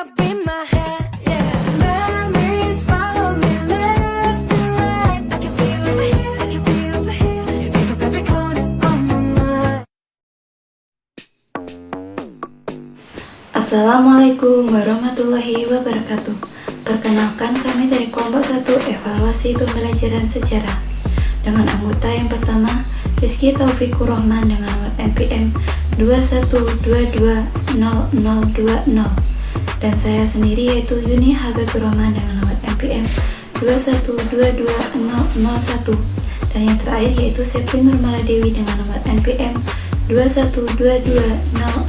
up in my head, yeah. Memories follow me left and right. I can feel over here, I can feel over here. You take up every corner of my mind. Assalamualaikum warahmatullahi wabarakatuh. Perkenalkan, kami dari kelompok 1 evaluasi pembelajaran sejarah dengan anggota yang pertama Rizky Taufikur Rahman dengan nomor NPM 212200020 dan saya sendiri yaitu Yuni Habibur Rahman dengan nomor NPM 2122001 dan yang terakhir yaitu Septi Nurmala Dewi dengan nomor NPM 2122011.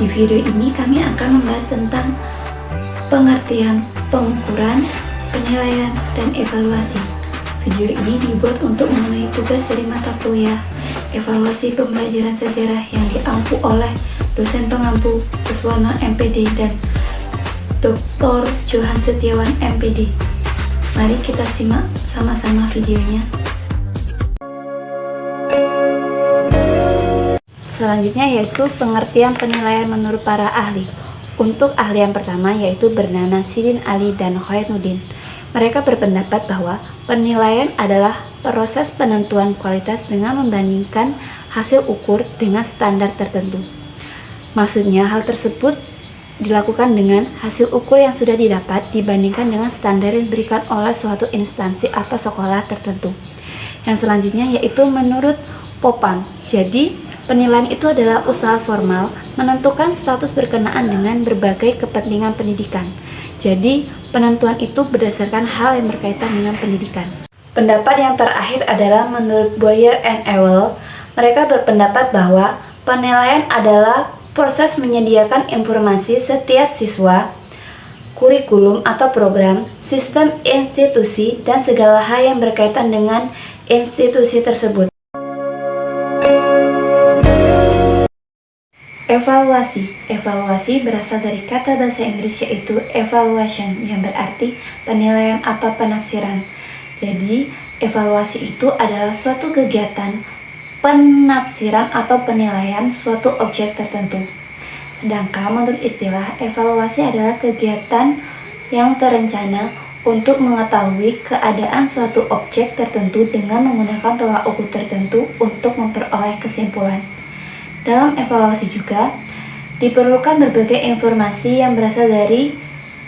Di video ini kami akan membahas tentang pengertian, pengukuran, penilaian, dan evaluasi. Video ini dibuat untuk memenuhi tugas dari mata kuliah evaluasi pembelajaran sejarah yang diampu oleh dosen pengampu Kuswana MPD dan Dr. Johan Setiawan MPD. Mari kita simak sama-sama videonya. Selanjutnya yaitu pengertian penilaian menurut para ahli. Untuk ahli yang pertama yaitu bernama Sidin Ali dan Khairuddin. Mereka berpendapat bahwa penilaian adalah proses penentuan kualitas dengan membandingkan hasil ukur dengan standar tertentu. Maksudnya hal tersebut dilakukan dengan hasil ukur yang sudah didapat dibandingkan dengan standar yang diberikan oleh suatu instansi atau sekolah tertentu. Yang selanjutnya yaitu menurut Popam. Jadi penilaian itu adalah usaha formal menentukan status berkenaan dengan berbagai kepentingan pendidikan. Jadi, penentuan itu berdasarkan hal yang berkaitan dengan pendidikan. Pendapat yang terakhir adalah menurut Boyer and Ewell. Mereka berpendapat bahwa penilaian adalah proses menyediakan informasi setiap siswa, kurikulum atau program, sistem institusi, dan segala hal yang berkaitan dengan institusi tersebut. Evaluasi berasal dari kata bahasa Inggris yaitu evaluation yang berarti penilaian atau penafsiran. Jadi, evaluasi itu adalah suatu kegiatan penafsiran atau penilaian suatu objek tertentu. Sedangkan menurut istilah, evaluasi adalah kegiatan yang terencana untuk mengetahui keadaan suatu objek tertentu dengan menggunakan tolak ukur tertentu untuk memperoleh kesimpulan. Dalam evaluasi juga diperlukan berbagai informasi yang berasal dari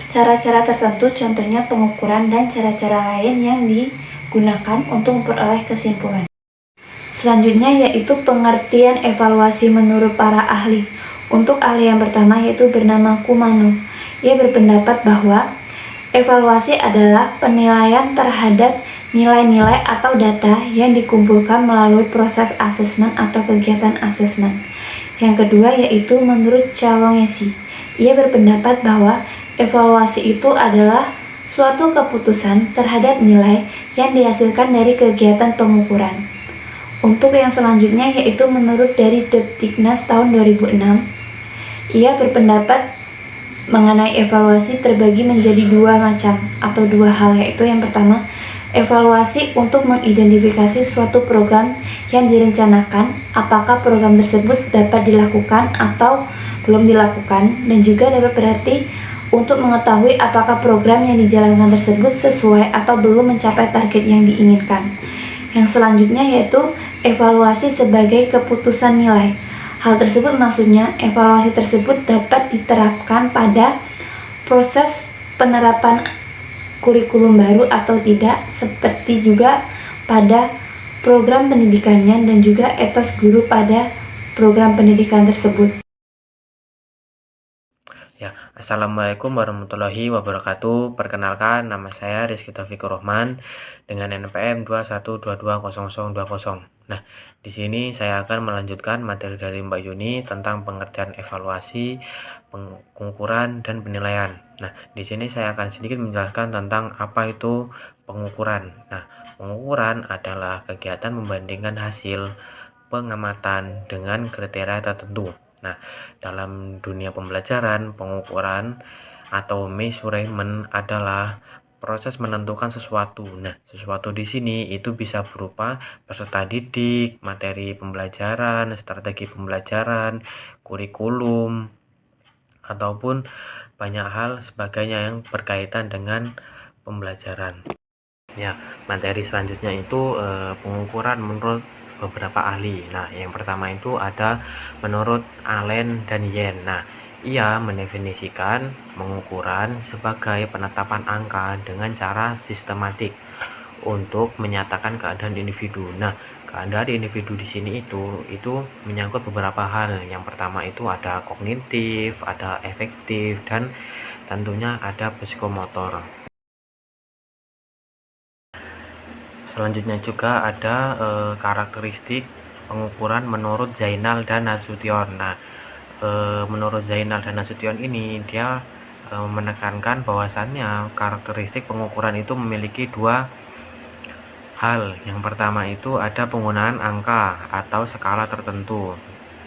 cara-cara tertentu, contohnya pengukuran dan cara-cara lain yang digunakan untuk memperoleh kesimpulan. Selanjutnya yaitu pengertian evaluasi menurut para ahli. Untuk ahli yang pertama yaitu bernama Kumano. Ia berpendapat bahwa evaluasi adalah penilaian terhadap nilai-nilai atau data yang dikumpulkan melalui proses asesmen atau kegiatan asesmen. Yang kedua yaitu menurut Chalongesi. Ia berpendapat bahwa evaluasi itu adalah suatu keputusan terhadap nilai yang dihasilkan dari kegiatan pengukuran. Untuk yang selanjutnya yaitu menurut dari Depdiknas tahun 2006. Ia berpendapat mengenai evaluasi terbagi menjadi dua macam atau dua hal, yaitu yang pertama evaluasi untuk mengidentifikasi suatu program yang direncanakan, apakah program tersebut dapat dilakukan atau belum dilakukan, dan juga dapat berarti untuk mengetahui apakah program yang dijalankan tersebut sesuai atau belum mencapai target yang diinginkan. Yang selanjutnya yaitu evaluasi sebagai keputusan nilai. Hal tersebut maksudnya evaluasi tersebut dapat diterapkan pada proses penerapan kurikulum baru atau tidak, seperti juga pada program pendidikannya dan juga etos guru pada program pendidikan tersebut. Assalamualaikum warahmatullahi wabarakatuh. Perkenalkan, nama saya Rizky Taufikur Rahman dengan NPM 212200020. Nah, di sini saya akan melanjutkan materi dari Mbak Yuni tentang pengertian evaluasi, pengukuran, dan penilaian. Nah, di sini saya akan sedikit menjelaskan tentang apa itu pengukuran. Nah, pengukuran adalah kegiatan membandingkan hasil pengamatan dengan kriteria tertentu. Nah, dalam dunia pembelajaran, pengukuran atau measurement adalah proses menentukan sesuatu. Nah, sesuatu di sini itu bisa berupa peserta didik, materi pembelajaran, strategi pembelajaran, kurikulum, ataupun banyak hal sebagainya yang berkaitan dengan pembelajaran. Ya, materi selanjutnya itu pengukuran menurut beberapa ahli. Nah, yang pertama itu ada menurut Allen dan Yen. Nah, ia mendefinisikan pengukuran sebagai penetapan angka dengan cara sistematik untuk menyatakan keadaan individu. Nah, keadaan individu di sini itu menyangkut beberapa hal. Yang pertama itu ada kognitif, ada efektif, dan tentunya ada psikomotor. Selanjutnya juga ada karakteristik pengukuran menurut Zainal dan Nasution. Nah, menurut Zainal dan Nasution ini dia menekankan bahwasannya karakteristik pengukuran itu memiliki dua hal. Yang pertama itu ada penggunaan angka atau skala tertentu.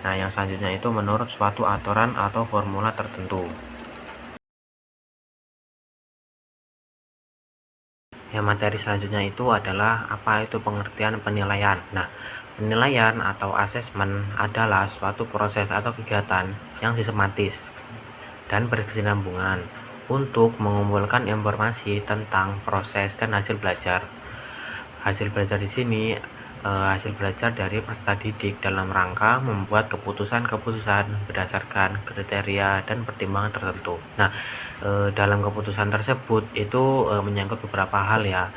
Nah, yang selanjutnya itu menurut suatu aturan atau formula tertentu. Yang materi selanjutnya itu adalah apa itu pengertian penilaian. Nah, penilaian atau asesmen adalah suatu proses atau kegiatan yang sistematis dan berkesinambungan untuk mengumpulkan informasi tentang proses dan hasil belajar. Hasil belajar di sini hasil belajar dari peserta didik dalam rangka membuat keputusan-keputusan berdasarkan kriteria dan pertimbangan tertentu. Nah, dalam keputusan tersebut itu menyangkut beberapa hal ya,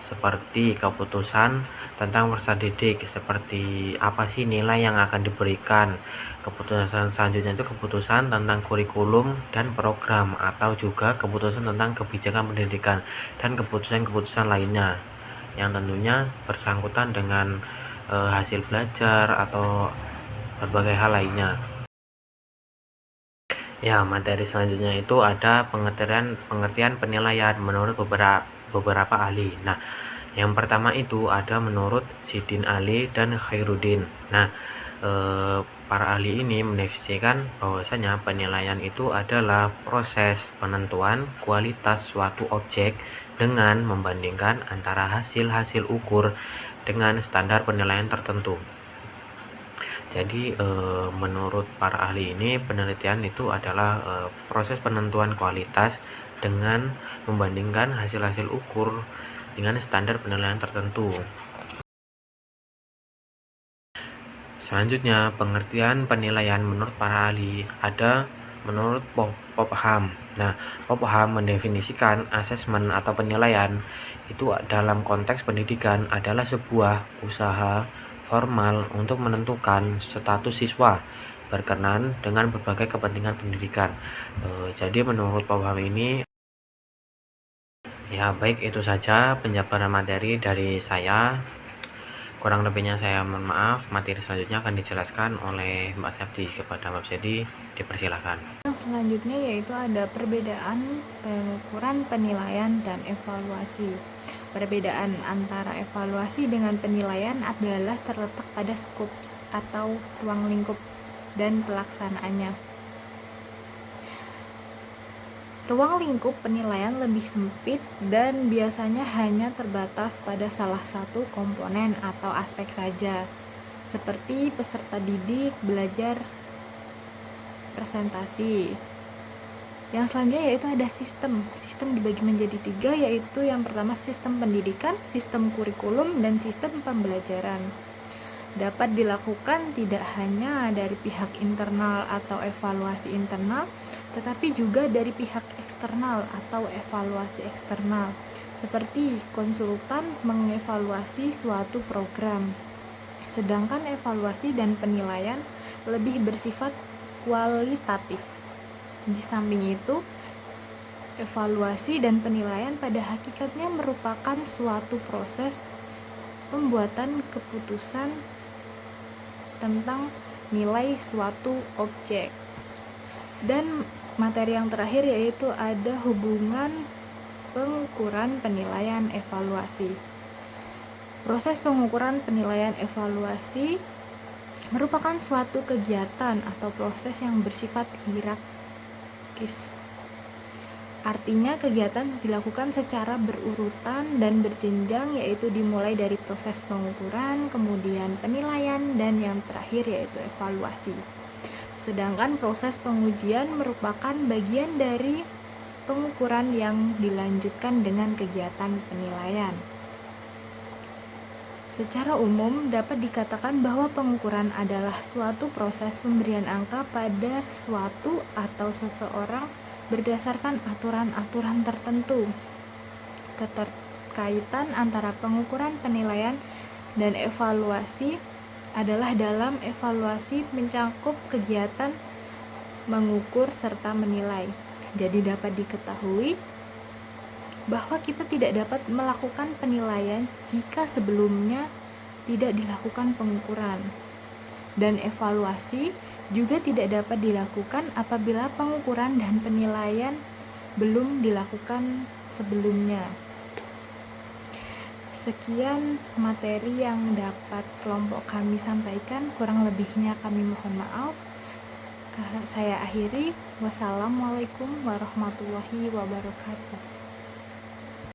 seperti keputusan tentang peserta didik, seperti apa sih nilai yang akan diberikan. Keputusan selanjutnya itu keputusan tentang kurikulum dan program, atau juga keputusan tentang kebijakan pendidikan dan keputusan-keputusan lainnya yang tentunya bersangkutan dengan hasil belajar atau berbagai hal lainnya. Ya, materi selanjutnya itu ada pengertian penilaian menurut beberapa ahli. Nah, yang pertama itu ada menurut Sidin Ali dan Khairuddin. Nah, para ahli ini mendefinisikan bahwasanya penilaian itu adalah proses penentuan kualitas suatu objek dengan membandingkan antara hasil-hasil ukur dengan standar penilaian tertentu. Jadi menurut para ahli ini penelitian itu adalah proses penentuan kualitas dengan membandingkan hasil-hasil ukur dengan standar penilaian tertentu. Selanjutnya, pengertian penilaian menurut para ahli ada menurut Popham. Nah, Popham mendefinisikan asesmen atau penilaian itu dalam konteks pendidikan adalah sebuah usaha formal untuk menentukan status siswa berkenan dengan berbagai kepentingan pendidikan. Jadi menurut Popham ini, ya baik, itu saja penjabaran materi dari saya. Kurang lebihnya saya mohon maaf. Materi selanjutnya akan dijelaskan oleh Mbak Septi. Kepada Mbak Septi dipersilakan. Selanjutnya yaitu ada perbedaan pengukuran, penilaian, dan evaluasi. Perbedaan antara evaluasi dengan penilaian adalah terletak pada skop atau ruang lingkup dan pelaksanaannya. Ruang lingkup penilaian lebih sempit dan biasanya hanya terbatas pada salah satu komponen atau aspek saja, seperti peserta didik belajar presentasi. Yang selanjutnya yaitu ada sistem. Sistem dibagi menjadi 3, yaitu yang pertama sistem pendidikan, sistem kurikulum, dan sistem pembelajaran. Dapat dilakukan tidak hanya dari pihak internal atau evaluasi internal, tetapi juga dari pihak eksternal atau evaluasi eksternal, seperti konsultan mengevaluasi suatu program. Sedangkan evaluasi dan penilaian lebih bersifat kualitatif. Di samping itu, evaluasi dan penilaian pada hakikatnya merupakan suatu proses pembuatan keputusan tentang nilai suatu objek. Dan materi yang terakhir yaitu ada hubungan pengukuran, penilaian, evaluasi. Proses pengukuran, penilaian, evaluasi merupakan suatu kegiatan atau proses yang bersifat hierarkis. Artinya kegiatan dilakukan secara berurutan dan berjenjang, yaitu dimulai dari proses pengukuran, kemudian penilaian, dan yang terakhir yaitu evaluasi. Sedangkan proses pengujian merupakan bagian dari pengukuran yang dilanjutkan dengan kegiatan penilaian. Secara umum dapat dikatakan bahwa pengukuran adalah suatu proses pemberian angka pada sesuatu atau seseorang berdasarkan aturan-aturan tertentu. Keterkaitan antara pengukuran, penilaian, dan evaluasi adalah dalam evaluasi mencakup kegiatan mengukur serta menilai. Jadi dapat diketahui bahwa kita tidak dapat melakukan penilaian jika sebelumnya tidak dilakukan pengukuran. Dan evaluasi juga tidak dapat dilakukan apabila pengukuran dan penilaian belum dilakukan sebelumnya. Sekian materi yang dapat kelompok kami sampaikan, kurang lebihnya kami mohon maaf. Saya akhiri. Wassalamualaikum warahmatullahi wabarakatuh.